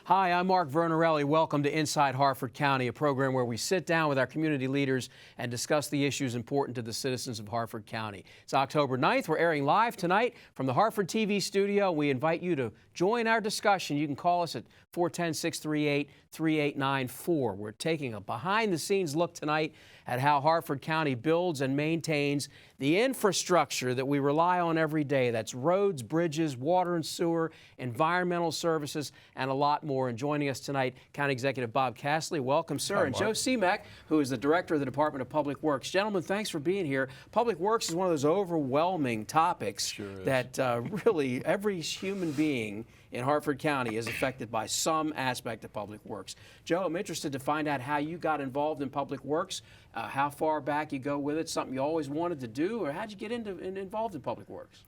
Hi, I'm Mark Vernarelli. Welcome to Inside Harford County, a program where we sit down with our community leaders and discuss the issues important to the citizens of Harford County. It's October 9th. We're airing live tonight from the Harford TV studio. We invite you to join our discussion. You can call us at 410-638-3894. We're taking a behind-the-scenes look tonight at how Harford County builds and maintains the infrastructure that we rely on every day. That's roads, bridges, water and sewer, environmental services, and a lot more. And joining us tonight, County Executive Bob Cassilly. Welcome, sir. Hi, and Mark. Joe Siemek, who is the Director of the Department of Public Works. Gentlemen, thanks for being here. Public Works is one of those overwhelming topics that really every human being in Harford County is affected by some aspect of public works. Joe, I'm interested to find out how you got involved in public works, how far back you go with it, something you always wanted to do, or how'd you get involved in public works?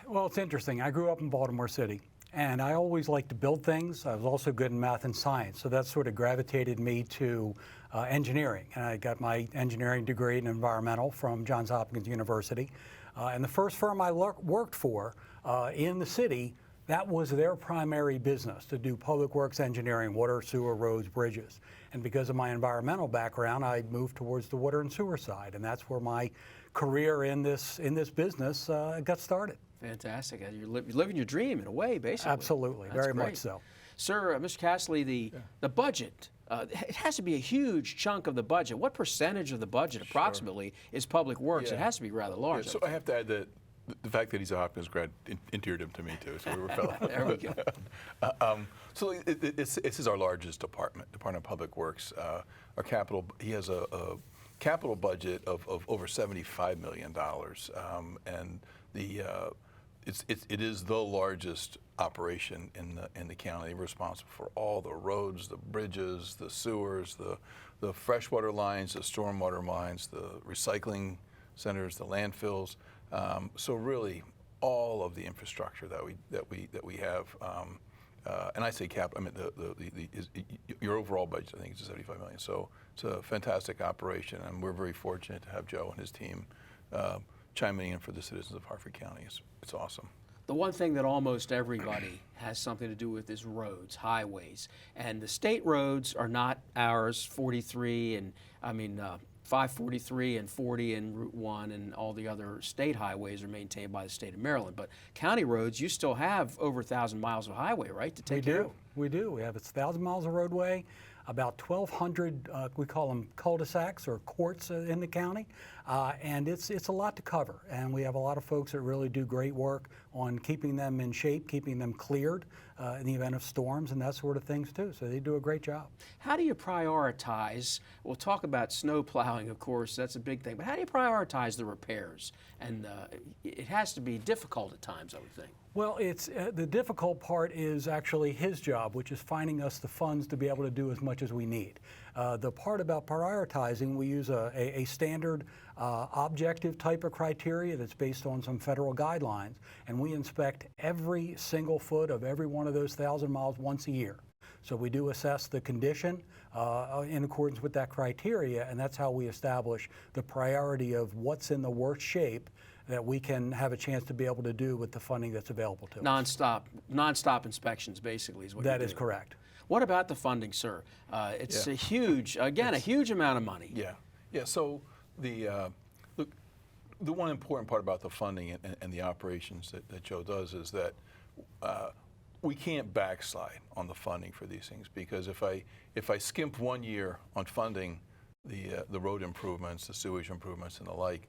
Well, it's interesting. I grew up in Baltimore City, and I always liked to build things. I was also good in math and science, so that sort of gravitated me to engineering. And I got my engineering degree in environmental from Johns Hopkins University. And the first firm I worked for in the city, that was their primary business, to do public works engineering, water, sewer, roads, bridges. And because of my environmental background, I moved towards the water and sewer side, and that's where my career in this business got started. Fantastic. You're living your dream in a way, basically. Absolutely, That's very great. much so. Sir, Mr. Cassilly, the budget, it has to be a huge chunk of the budget. What percentage of the budget approximately is public works? It has to be rather large. So I have to add that the fact that he's a Hopkins grad endeared him to me too. So we were fellows. There we go. So this is our largest department, Department of Public Works. Our capital, he has a capital budget of over $75 million, and it is the largest operation in the county. We're responsible for all the roads, the bridges, the sewers, the freshwater lines, the stormwater lines, the recycling centers, the landfills. So really, all of the infrastructure that we have, and I say cap. I mean your overall budget. I think is $75 million. So it's a fantastic operation, and we're very fortunate to have Joe and his team chiming in for the citizens of Harford County. It's awesome. The one thing that almost everybody has something to do with is roads, highways, and the state roads are not ours. 43 and 543 and 40 and Route 1 and all the other state highways are maintained by the state of Maryland. But county roads, you still have over 1,000 miles of highway, right, to take care of? We do. We have 1,000 miles of roadway, about 1,200, we call them cul-de-sacs or courts in the county, and it's a lot to cover. And we have a lot of folks that really do great work on keeping them in shape, keeping them cleared in the event of storms and that sort of things too. So they do a great job. How do you prioritize? We'll talk about snow plowing, of course, that's a big thing, but how do you prioritize the repairs? And it has to be difficult at times, I would think. Well, it's the difficult part is actually his job, which is finding us the funds to be able to do as much as we need. The part about prioritizing, we use a standard objective type of criteria that's based on some federal guidelines, and we inspect every single foot of every one of those 1,000 miles once a year. So we do assess the condition in accordance with that criteria, and that's how we establish the priority of what's in the worst shape that we can have a chance to be able to do with the funding that's available to us. Non-stop inspections, basically, is what you do. That is correct. What about the funding, sir? It's a huge, a huge amount of money. Yeah. So the one important part about the funding and the operations that Joe does is that we can't backslide on the funding for these things, because if I skimp 1 year on funding the road improvements, the sewage improvements, and the like,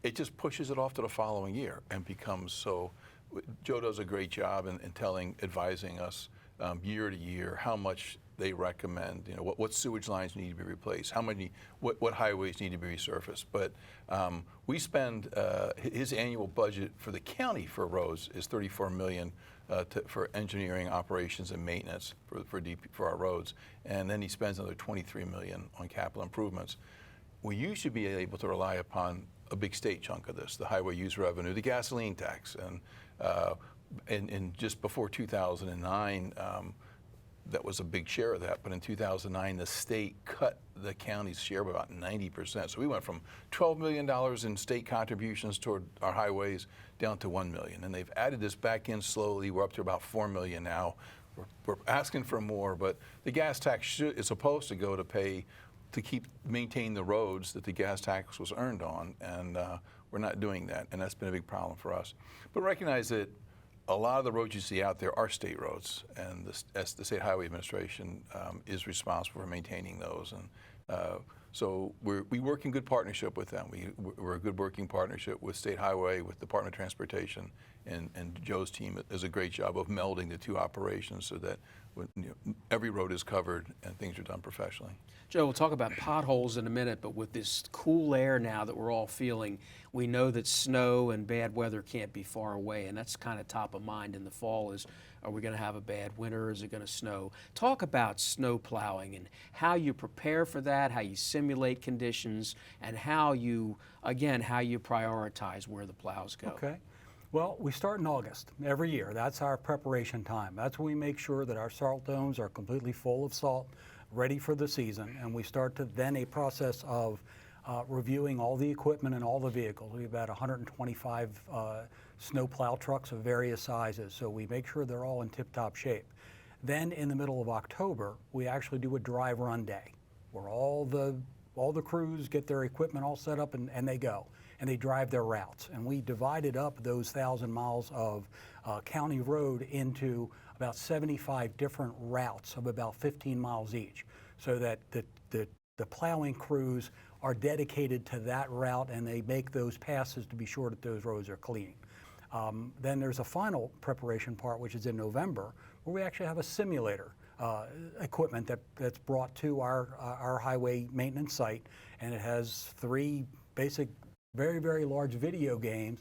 it just pushes it off to the following year and becomes so. Joe does a great job in advising us year to year how much they recommend. You know, what sewage lines need to be replaced, what highways need to be resurfaced. But we spend his annual budget for the county for roads is $34 million for engineering, operations, and maintenance for our roads, and then he spends another $23 million on capital improvements. We used to be able to rely upon a big state chunk of this, the highway use revenue, the gasoline tax, and just before 2009, that was a big share of that. But in 2009, the state cut the county's share by about 90%. So we went from $12 million in state contributions toward our highways down to $1 million. And they've added this back in slowly. We're up to about $4 million now. we're asking for more, but the gas tax is supposed to go to pay to maintain the roads that the gas tax was earned on, and we're not doing that, and that's been a big problem for us. But recognize that a lot of the roads you see out there are state roads, and the State Highway Administration is responsible for maintaining those. And so we work in good partnership with them. We're a good working partnership with State Highway, with Department of Transportation, and Joe's team does a great job of melding the two operations so that every road is covered and things are done professionally. Joe, we'll talk about potholes in a minute, but with this cool air now that we're all feeling, we know that snow and bad weather can't be far away, and that's kind of top of mind in the fall is, are we going to have a bad winter? Is it going to snow? Talk about snow plowing and how you prepare for that, how you simulate conditions, and how you prioritize where the plows go. Okay. Well, we start in August every year. That's our preparation time. That's when we make sure that our salt domes are completely full of salt, ready for the season, and we start to then a process of reviewing all the equipment and all the vehicles. We have about 125 snow plow trucks of various sizes, so we make sure they're all in tip-top shape. Then in the middle of October, we actually do a drive run day, where all the crews get their equipment all set up and they go. And they drive their routes. And we divided up those 1,000 miles of county road into about 75 different routes of about 15 miles each, so that the plowing crews are dedicated to that route and they make those passes to be sure that those roads are clean. Then there's a final preparation part, which is in November, where we actually have a simulator equipment that's brought to our highway maintenance site, and it has 3 basic very, very large video games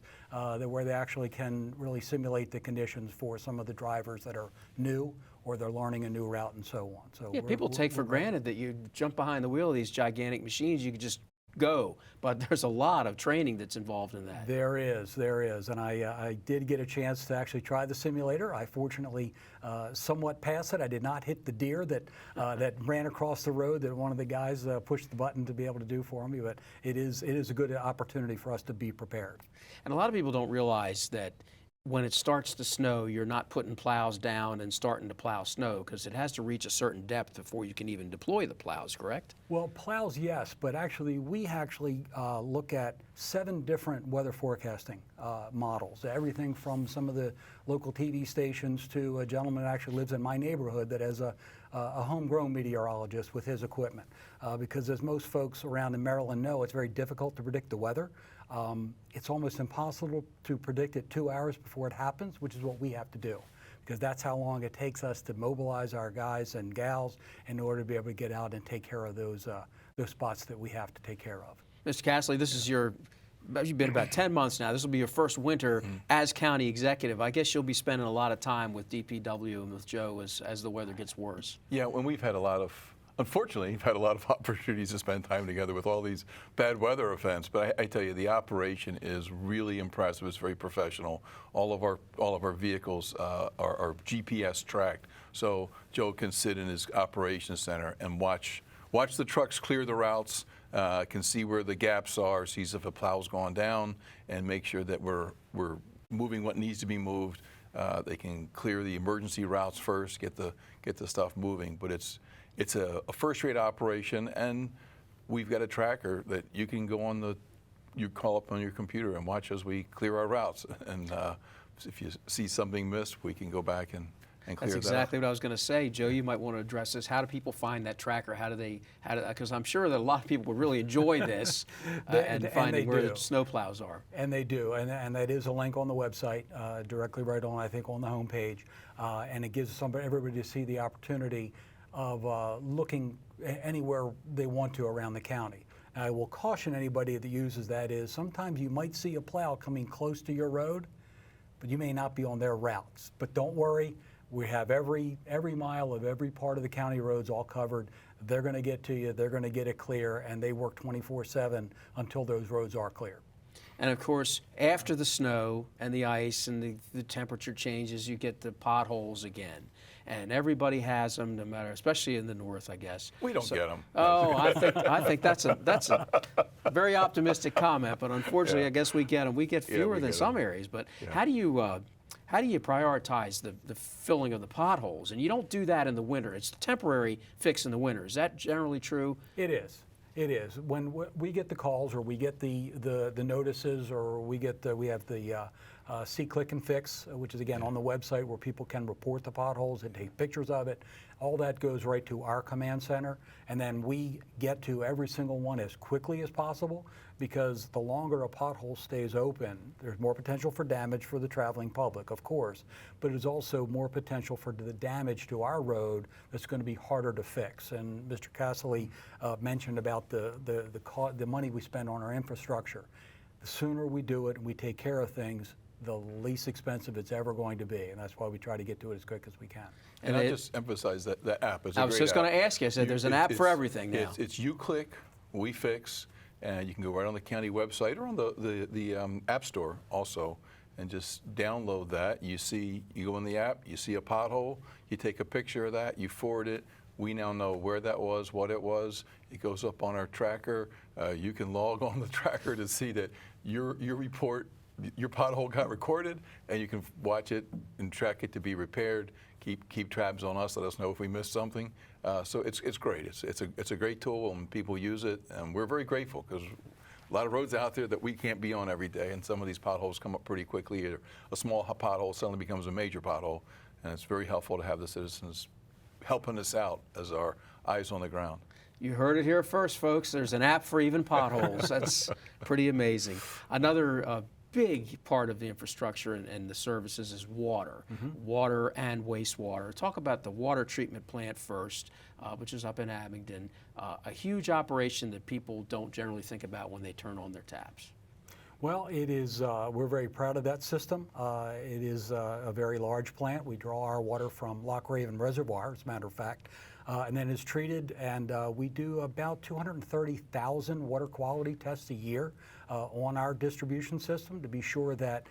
where they actually can really simulate the conditions for some of the drivers that are new or they're learning a new route and so on. So yeah, people take for granted that you jump behind the wheel of these gigantic machines, you could just go, but there's a lot of training that's involved in that. There is, and I did get a chance to actually try the simulator. I fortunately somewhat passed it. I did not hit the deer that ran across the road that one of the guys pushed the button to be able to do for me, but it is a good opportunity for us to be prepared. And a lot of people don't realize that when it starts to snow, you're not putting plows down and starting to plow snow, because it has to reach a certain depth before you can even deploy the plows, correct? Well, plows, yes, but we look at 7 different weather forecasting models. Everything from some of the local TV stations to a gentleman that actually lives in my neighborhood that has a homegrown meteorologist with his equipment. Because as most folks around in Maryland know, it's very difficult to predict the weather. It's almost impossible to predict it 2 hours before it happens, which is what we have to do, because that's how long it takes us to mobilize our guys and gals in order to be able to get out and take care of those spots that we have to take care of. Mr. Cassilly, this is you've been about 10 months now. This will be your first winter as county executive. I guess you'll be spending a lot of time with DPW and with Joe as the weather gets worse. Yeah, when unfortunately, we've had a lot of opportunities to spend time together with all these bad weather events. But I tell you, the operation is really impressive. It's very professional. All of our vehicles are GPS tracked, so Joe can sit in his operations center and watch the trucks clear the routes, can see where the gaps are, sees if a plow's gone down, and make sure that we're moving what needs to be moved. They can clear the emergency routes first, get the stuff moving. But it's a first-rate operation, and we've got a tracker that you can you call up on your computer and watch as we clear our routes. And if you see something missed, we can go back and clear that. That's exactly what I was going to say. Joe, you might want to address this. How do people find that tracker? Because I'm sure that a lot of people would really enjoy this and finding where the snowplows are. And they do, and that is a link on the website, directly right on, I think, on the home page. And it gives everybody to see the opportunity of looking anywhere they want to around the county. And I will caution anybody that uses that is sometimes you might see a plow coming close to your road, but you may not be on their routes. But don't worry, we have every mile of every part of the county roads all covered. They're going to get to you, they're going to get it clear, and they work 24/7 until those roads are clear. And of course, after the snow and the ice and the temperature changes, you get the potholes again. And everybody has them, no matter, especially in the north, I guess. We don't get them. Oh, I think that's a very optimistic comment, but unfortunately, I guess we get them. We get fewer than some areas. But how do you how do you prioritize the filling of the potholes? And you don't do that in the winter. It's a temporary fix in the winter. Is that generally true? It is. It is. When we get the calls, or we get the notices, or we have the See, Click, and Fix, which is again on the website where people can report the potholes and take pictures of it. All that goes right to our command center, and then we get to every single one as quickly as possible, because the longer a pothole stays open, there's more potential for damage for the traveling public, of course, but there's also more potential for the damage to our road that's going to be harder to fix. And Mr. Cassilly mentioned about the money we spend on our infrastructure. The sooner we do it and we take care of things, the least expensive it's ever going to be, and that's why we try to get to it as quick as we can. And I just emphasize that the app is a great app. I was just going to ask you. I said there's an app for everything now. It's You Click, We Fix, and you can go right on the county website or on the App Store also, and just download that. You go in the app, you see a pothole, you take a picture of that, you forward it. We now know where that was, what it was. It goes up on our tracker. You can log on the tracker to see that your report, your pothole got recorded, and you can watch it and track it to be repaired. Keep tabs on us. Let us know if we missed something. So it's great. It's a great tool, and people use it, and we're very grateful, because a lot of roads out there that we can't be on every day, and some of these potholes come up pretty quickly. A small pothole suddenly becomes a major pothole, and it's very helpful to have the citizens helping us out as our eyes on the ground. You heard it here first, folks. There's an app for even potholes. That's pretty amazing. Another big part of the infrastructure and the services is water, water and wastewater. Talk about the water treatment plant first, which is up in Abingdon, a huge operation that people don't generally think about when they turn on their taps. Well, it is. We're very proud of that system. It is a very large plant. We draw our water from Loch Raven Reservoir, as a matter of fact, and then it's treated. And we do about 230,000 water quality tests a year on our distribution system to be sure that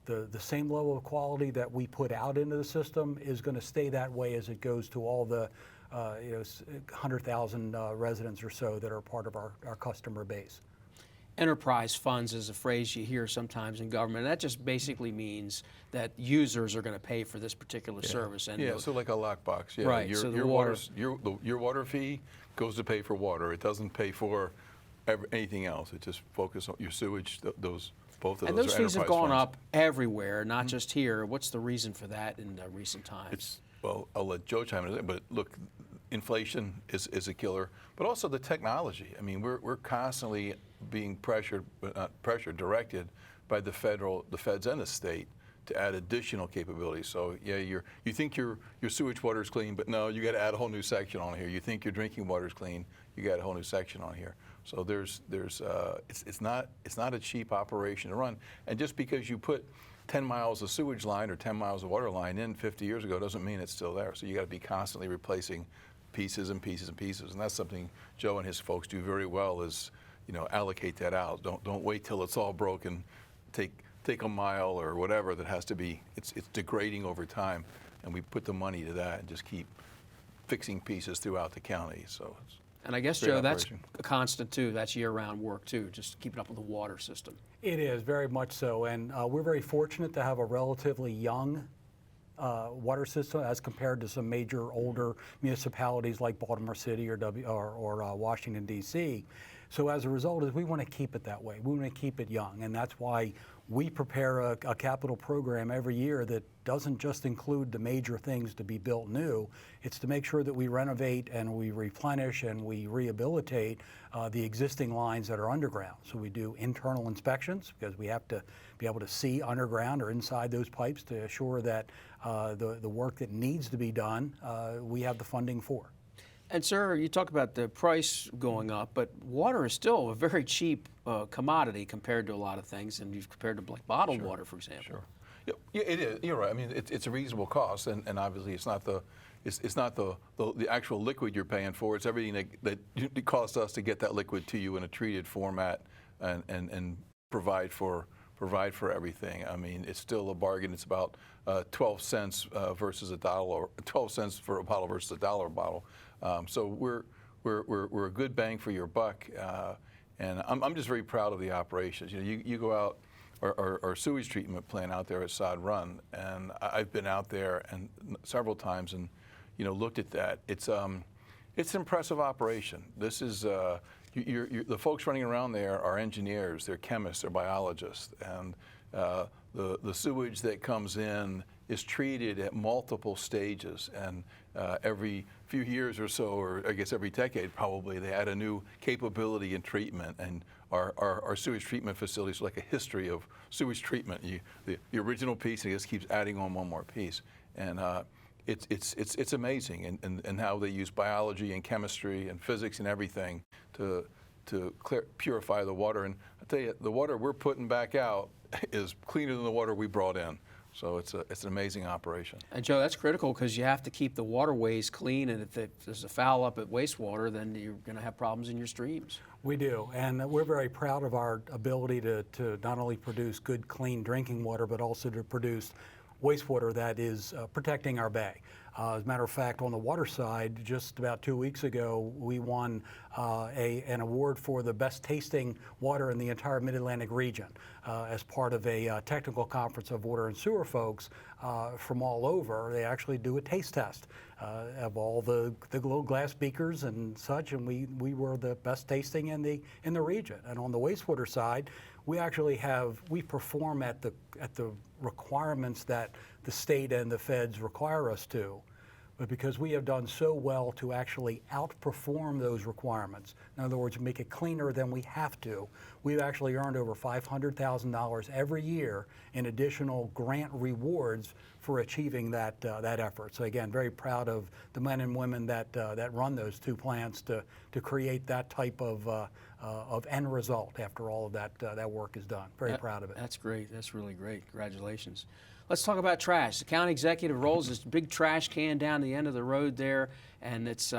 the same level of quality that we put out into the system is going to stay that way as it goes to all the 100,000 residents or so that are part of our customer base. Enterprise funds is a phrase you hear sometimes in government. That just basically means that users are going to pay for this particular service. And so like a lockbox. Yeah, right. Your water fee goes to pay for water. It doesn't pay for anything else. It just focuses on your sewage. Both of those are enterprise funds. And those fees have gone up everywhere, not just here. What's the reason for that in recent times? Well, I'll let Joe chime in, but look, inflation is a killer, but also the technology. I mean, we're constantly being directed by the feds and the state to add additional capabilities. So yeah, you think your sewage water is clean, but no, you got to add a whole new section on here. You think your drinking water is clean, you got a whole new section on here. So it's not a cheap operation to run. And just because you put 10 miles of sewage line or 10 miles of water line in 50 years ago doesn't mean it's still there. So you got to be constantly replacing pieces and pieces and pieces, and that's something Joe and his folks do very well. Is allocate that out. Don't wait till it's all broken. Take a mile or whatever that has to be. It's degrading over time, and we put the money to that and just keep fixing pieces throughout the county. So. And I guess, Joe, that's a constant too. That's year-round work too, just keeping up with the water system. It is, very much so, and we're very fortunate to have a relatively young water system as compared to some major older municipalities like Baltimore City or Washington, D.C. So as a result, we want to keep it that way. We want to keep it young, and that's why we prepare a capital program every year that doesn't just include the major things to be built new. It's to make sure that we renovate and we replenish and we rehabilitate the existing lines that are underground. So we do internal inspections because we have to be able to see underground or inside those pipes to assure that the work that needs to be done, we have the funding for. And sir, you talk about the price going up, but water is still a very cheap commodity compared to a lot of things, and you've compared to like bottled water, for example. Sure. Yeah, it is. You're right. I mean, it's a reasonable cost, and obviously it's not the actual liquid you're paying for. It's everything that it costs us to get that liquid to you in a treated format and provide for everything. I mean, it's still a bargain. It's about 12 cents versus $1, or 12 cents for a bottle versus $1 a bottle. So we're a good bang for your buck, and I'm just very proud of the operations. You go out our sewage treatment plant out there at Sod Run, and I've been out there and several times and looked at that. It's an impressive operation. This is the folks running around there are engineers, they're chemists, they're biologists, and the sewage that comes in is treated at multiple stages, and every few years or so, or I guess every decade probably, they add a new capability in treatment. And our sewage treatment facilities are like a history of sewage treatment. The original piece, and it just keeps adding on one more piece. And it's amazing, and how they use biology and chemistry and physics and everything to purify the water. And I tell you, the water we're putting back out is cleaner than the water we brought in. So it's an amazing operation. And Joe, that's critical because you have to keep the waterways clean, and if there's a foul up at wastewater, then you're going to have problems in your streams. We do, and we're very proud of our ability to not only produce good, clean drinking water, but also to produce wastewater that is protecting our bay. As a matter of fact, on the water side, just about 2 weeks ago, we won an award for the best tasting water in the entire Mid-Atlantic region as part of a technical conference of water and sewer folks from all over. They actually do a taste test of all the little glass beakers and such, and we were the best tasting in the region. And on the wastewater side, we perform at the requirements that the state and the feds require us to, but because we have done so well to actually outperform those requirements, in other words, make it cleaner than we have to, we've actually earned over $500,000 every year in additional grant rewards for achieving that effort. So again, very proud of the men and women that run those two plants to create that type of end result after all of that work is done. Very proud of it. That's great. That's really great. Congratulations. Let's talk about trash. The county executive rolls this big trash can down the end of the road there, and it's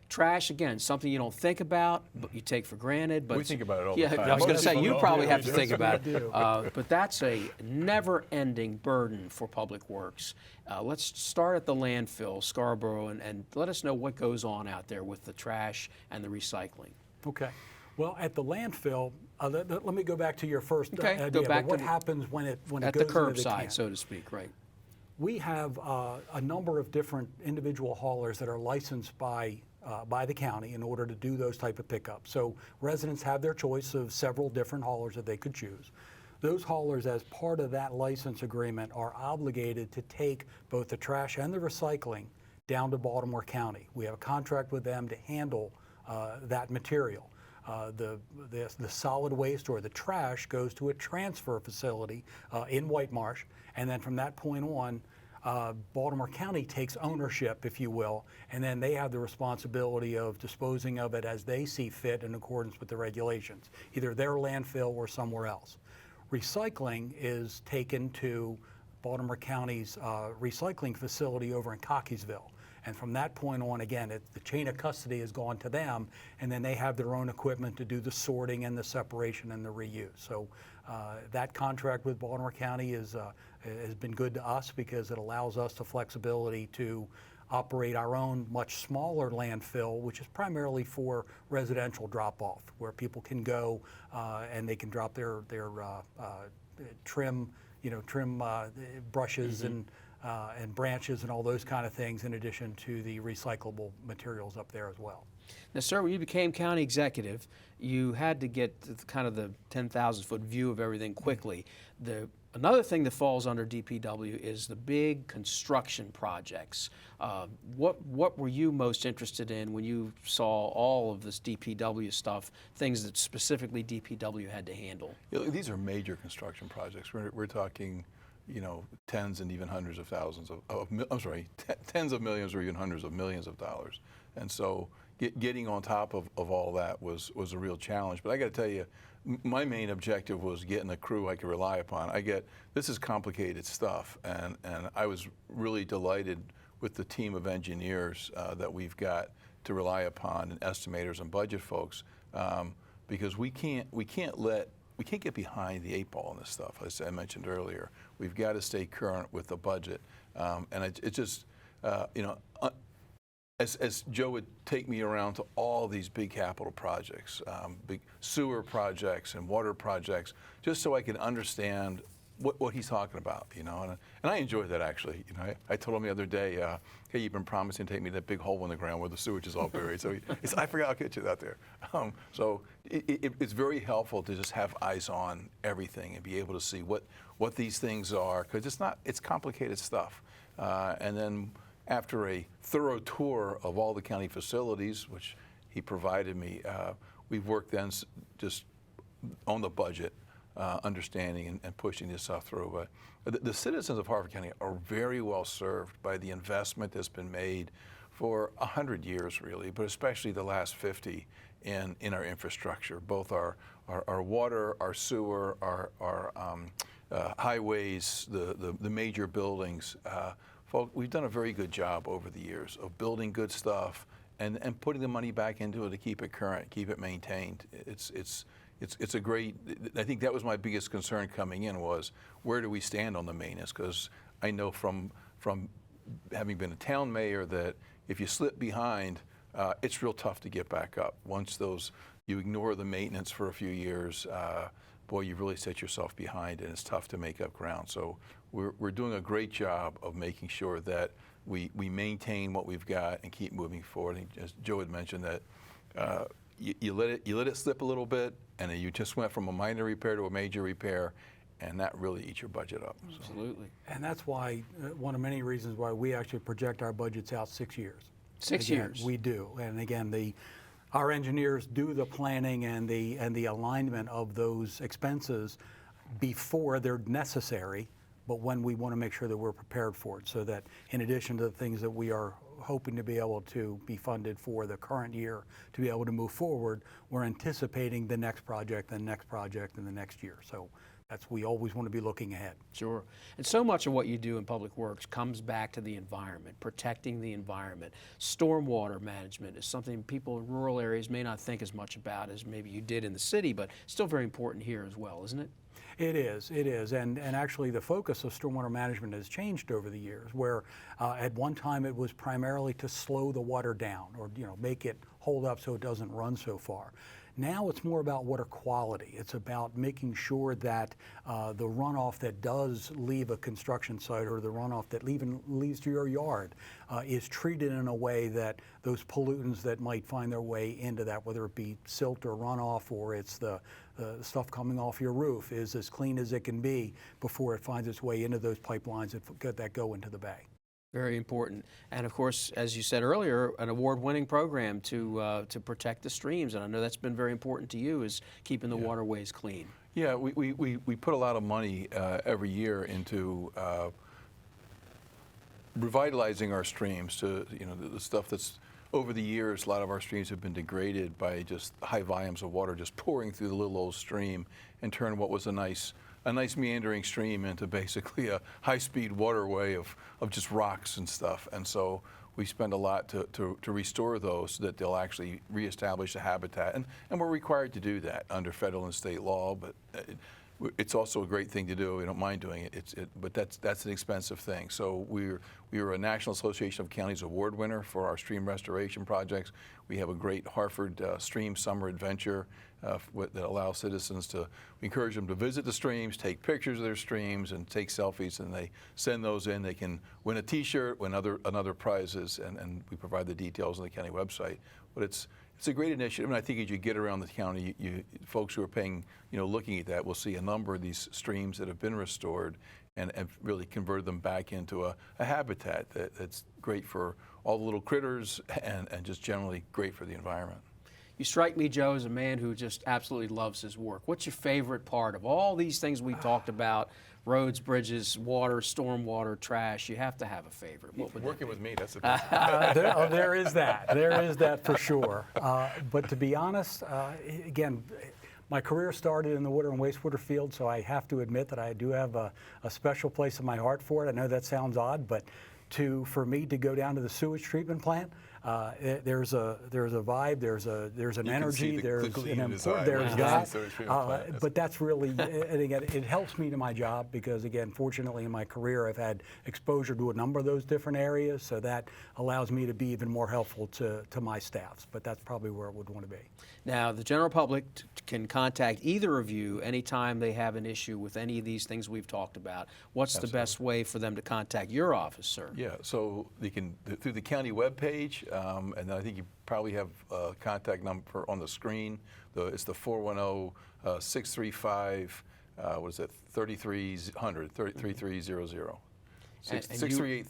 trash, again, something you don't think about, but you take for granted. But we think about it all the time. I was going to say, you probably have to think about We do. it. But that's a never-ending burden for Public Works. Let's start at the landfill, Scarborough, and let us know what goes on out there with the trash and the recycling. Okay. Well, at the landfill, let me go back to your first idea. Go back what to happens when it goes at the into the curbside, can? so to speak, right? We have a number of different individual haulers that are licensed by the county in order to do those type of pickups. So residents have their choice of several different haulers that they could choose. Those haulers, as part of that license agreement, are obligated to take both the trash and the recycling down to Baltimore County. We have a contract with them to handle that material. The solid waste or the trash goes to a transfer facility in White Marsh, and then from that point on, Baltimore County takes ownership, if you will, and then they have the responsibility of disposing of it as they see fit in accordance with the regulations, either their landfill or somewhere else. Recycling is taken to Baltimore County's recycling facility over in Cockeysville. And from that point on, again, the chain of custody has gone to them, and then they have their own equipment to do the sorting and the separation and the reuse. So that contract with Baltimore County has been good to us because it allows us the flexibility to operate our own much smaller landfill, which is primarily for residential drop-off, where people can go and they can drop their trim brushes and branches and all those kind of things, in addition to the recyclable materials up there as well. Now, sir, when you became county executive, you had to get kind of the 10,000-foot view of everything quickly. Another thing that falls under DPW is the big construction projects. What were you most interested in when you saw all of this DPW stuff, things that specifically DPW had to handle? These are major construction projects. We're talking, tens and even hundreds of thousands tens of millions or even hundreds of millions of dollars. And so getting on top of all that was a real challenge. But I got to tell you, my main objective was getting a crew I could rely upon. This is complicated stuff, and I was really delighted with the team of engineers that we've got to rely upon, and estimators and budget folks, because we can't get behind the 8 ball on this stuff. As I mentioned earlier, we've got to stay current with the budget, and it just as Joe would take me around to all these big capital projects, big sewer projects and water projects, just so I could understand what he's talking about, you know, and I enjoy that actually. You know, I told him the other day, hey, you've been promising to take me to that big hole in the ground where the sewage is all buried. So he said, I forgot, I'll get you out there. So it's very helpful to just have eyes on everything and be able to see what these things are, because it's complicated stuff. And then after a thorough tour of all the county facilities, which he provided me, we've worked then just on the budget. Understanding and pushing this stuff through. But the citizens of Harford County are very well served by the investment that's been made for 100 years, really, but especially the last 50 in our infrastructure, both our water, our sewer, our highways, the major buildings. Folks, we've done a very good job over the years of building good stuff and putting the money back into it to keep it current, keep it maintained. It's a great, I think that was my biggest concern coming in, was where do we stand on the maintenance? Because I know from having been a town mayor that if you slip behind, it's real tough to get back up. Once you ignore the maintenance for a few years, boy, you really set yourself behind, and it's tough to make up ground. So we're doing a great job of making sure that we maintain what we've got and keep moving forward. And as Joe had mentioned, that you let it slip a little bit, and then you just went from a minor repair to a major repair, and that really eats your budget up. Absolutely. And that's why, one of many reasons why we actually project our budgets out 6 years. 6 Again, years. We do. And again, our engineers do the planning and the alignment of those expenses before they're necessary, but when we want to make sure that we're prepared for it, so that in addition to the things that we are hoping to be able to be funded for the current year to be able to move forward, we're anticipating the next project and the next project and the next year. So we always want to be looking ahead. Sure. And so much of what you do in public works comes back to the environment, protecting the environment. Stormwater management is something people in rural areas may not think as much about as maybe you did in the city, but still very important here as well, isn't it? It is, and actually the focus of stormwater management has changed over the years, where at one time it was primarily to slow the water down, or make it hold up so it doesn't run so far. Now it's more about water quality. It's about making sure that the runoff that does leave a construction site, or the runoff that even leaves your yard, is treated in a way that those pollutants that might find their way into that, whether it be silt or runoff, or it's the stuff coming off your roof, is as clean as it can be before it finds its way into those pipelines that go into the bay. Very important. And of course, as you said earlier, an award-winning program to protect the streams. And I know that's been very important to you, is keeping the waterways clean. Yeah, we put a lot of money every year into revitalizing our streams. To the stuff that's over the years, a lot of our streams have been degraded by just high volumes of water just pouring through the little old stream, and turn what was a nice meandering stream into basically a high-speed waterway of just rocks and stuff. And so we spend a lot to restore those so that they'll actually reestablish a habitat. And we're required to do that under federal and state law, but it's also a great thing to do. We don't mind doing it. But that's an expensive thing. So we were a National Association of Counties award winner for our stream restoration projects. We have a great Harford Stream Summer Adventure that allows citizens we encourage them to visit the streams, take pictures of their streams, and take selfies, and they send those in. They can win a T-shirt, win other prizes, and we provide the details on the county website. But it's a great initiative, and I think as you get around the county, folks who are looking at that will see a number of these streams that have been restored and really converted them back into a habitat that's great for all the little critters and just generally great for the environment. You strike me, Joe, as a man who just absolutely loves his work. What's your favorite part of all these things we talked about? Roads, bridges, water, stormwater, trash. You have to have a favorite. What would Working with me, that's the there is that. There is that for sure. But to be honest, again, my career started in the water and wastewater field, so I have to admit that I do have a special place in my heart for it. I know that sounds odd, but for me to go down to the sewage treatment plant, There's a vibe, there's an You can see energy, the there's gleam an in his important, eye when there's he that. sees those treatment plants. But that's really, and again, it helps me to my job because, again, fortunately in my career I've had exposure to a number of those different areas, so that allows me to be even more helpful to my staffs. But that's probably where it would want to be. Now, the general public can contact either of you anytime they have an issue with any of these things we've talked about. What's the best way for them to contact your office, sir? Yeah, so they can through the county webpage, and then I think you probably have a contact number on the screen. It's the 410-635, what is it, 3300, 3300. 638.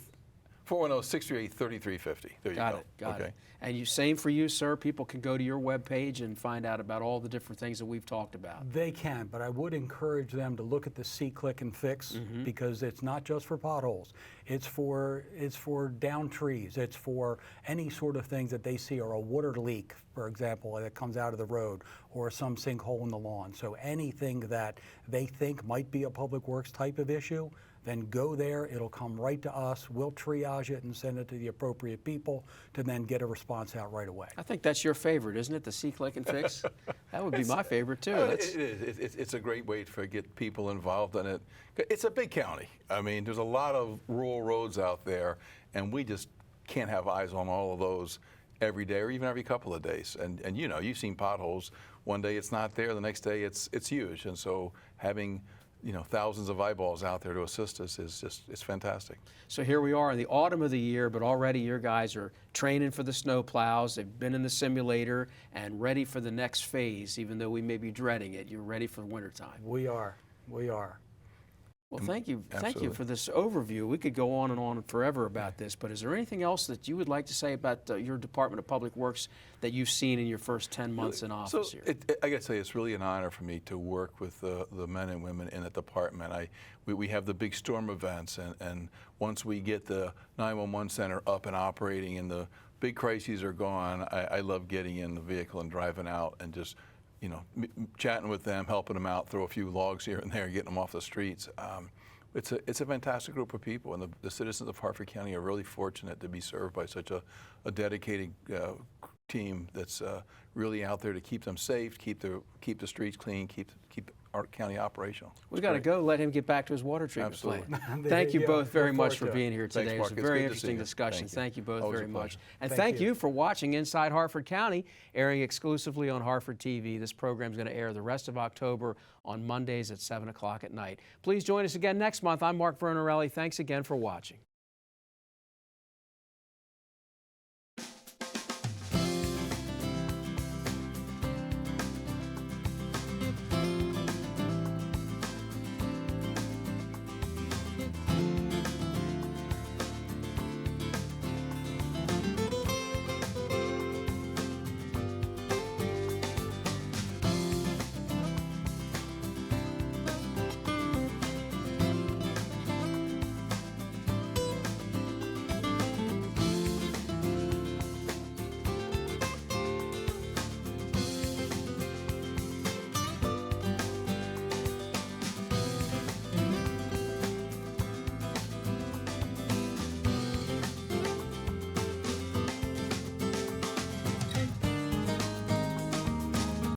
410-638-3350. There you go. Got it. And same for you, sir. People can go to your webpage and find out about all the different things that we've talked about. They can, but I would encourage them to look at the See, Click, and Fix because it's not just for potholes. It's for down trees. It's for any sort of things that they see, or a water leak, for example, that comes out of the road, or some sinkhole in the lawn. So anything that they think might be a public works type of issue, then go there. It'll come right to us. We'll triage it and send it to the appropriate people to then get a response out right away. I think that's your favorite, isn't it? The See, Click, and Fix? That would be my favorite, too. It is. It's a great way to get people involved in it. It's a big county. I mean, there's a lot of rural roads out there, and we just can't have eyes on all of those every day or even every couple of days. And you know, you've seen potholes. One day it's not there, the next day it's huge. And so having thousands of eyeballs out there to assist us it's fantastic. So here we are in the autumn of the year, but already your guys are training for the snow plows. They've been in the simulator and ready for the next phase, even though we may be dreading it. You're ready for wintertime. We are. Well, thank you. Thank you Absolutely. for this overview. We could go on and on forever about this, but is there anything else that you would like to say about your Department of Public Works that you've seen in your first 10 months in office here? I got to say, it's really an honor for me to work with the men and women in the department. We have the big storm events, and once we get the 911 center up and operating and the big crises are gone, I love getting in the vehicle and driving out and just chatting with them, helping them out, throw a few logs here and there, getting them off the streets. It's a fantastic group of people, and the citizens of Harford County are really fortunate to be served by such a dedicated team that's really out there to keep them safe, keep the streets clean, keep our county operational. We've got to go let him get back to his water treatment Absolutely. plant. Thank you both very much for being here today. Thanks, It Mark. was a It's very good to interesting see you. discussion. Thank you both Always very a much. pleasure. And Thank thank you. you for watching Inside Harford County, airing exclusively on Harford TV. This program is going to air the rest of October on Mondays at 7 o'clock at night. Please join us again next month. I'm Mark Vernarelli. Thanks again for watching.